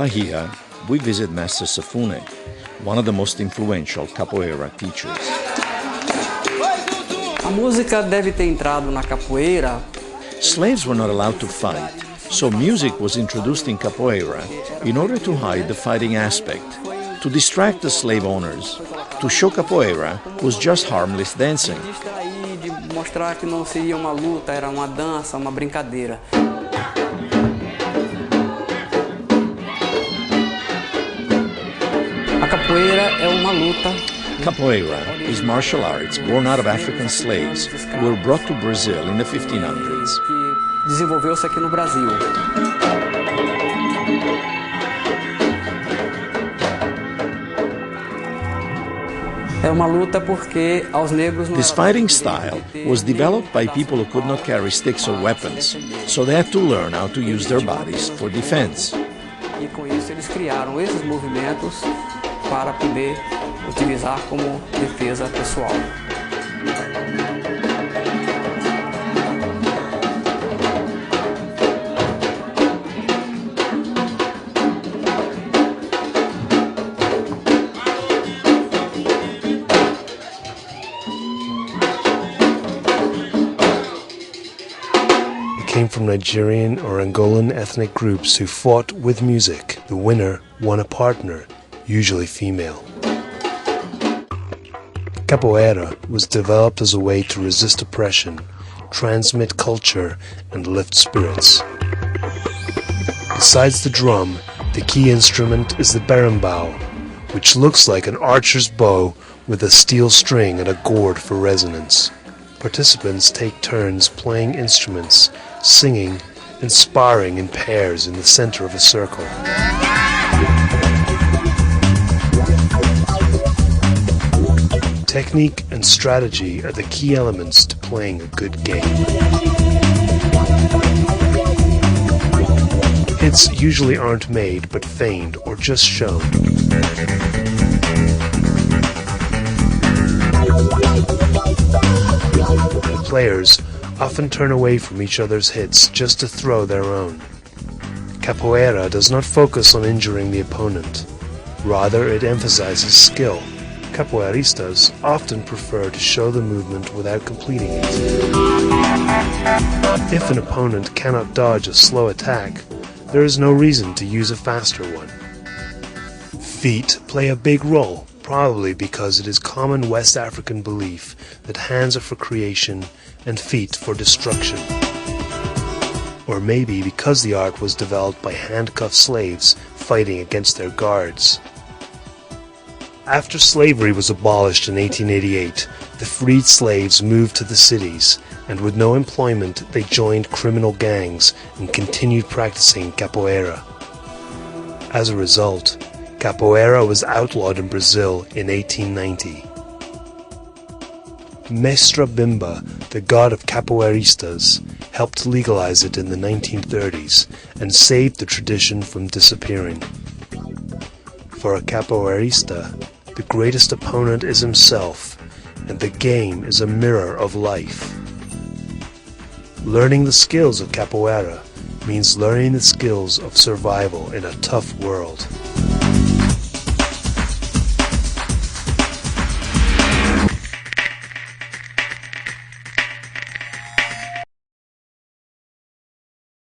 Bahia, we visit Master Safune, one of the most influential capoeira teachers. A música deve ter entrado na capoeira. Slaves were not allowed to fight, so music was introduced in capoeira in order to hide the fighting aspect, to distract the slave owners, to show capoeira was just harmless dancing. Distrair, de mostrar que não seria uma luta, era uma dança, uma brincadeira. A capoeira é uma luta. Capoeira is martial arts born out of African slaves who were brought to Brazil in the 1500s. Que desenvolveu-se aqui no Brasil. É uma luta porque aos negros não. This fighting style was developed by people who could not carry sticks or weapons, so they had to learn how to use their bodies for defense. E com isso eles criaram esses movimentos para poder utilizar como defesa pessoal. Came from Nigerian or Angolan ethnic groups who fought with music. The winner won a partner, usually female. Capoeira was developed as a way to resist oppression, transmit culture, and lift spirits. Besides the drum, the key instrument is the berimbau, which looks like an archer's bow with a steel string and a gourd for resonance. Participants take turns playing instruments, singing, and sparring in pairs in the center of a circle. Technique and strategy are the key elements to playing a good game. Hits usually aren't made but feigned or just shown. The players often turn away from each other's hits just to throw their own. Capoeira does not focus on injuring the opponent. Rather, it emphasizes skill. Capoeiristas often prefer to show the movement without completing it. If an opponent cannot dodge a slow attack, there is no reason to use a faster one. Feet play a big role, probably because it is common West African belief that hands are for creation and feet for destruction. Or maybe because the art was developed by handcuffed slaves fighting against their guards. After slavery was abolished in 1888, the freed slaves moved to the cities, and with no employment they joined criminal gangs and continued practicing capoeira. As a result, capoeira was outlawed in Brazil in 1890. Mestre Bimba, the god of capoeiristas, helped legalize it in the 1930s and saved the tradition from disappearing. For a capoeirista, the greatest opponent is himself, and the game is a mirror of life. Learning the skills of capoeira means learning the skills of survival in a tough world.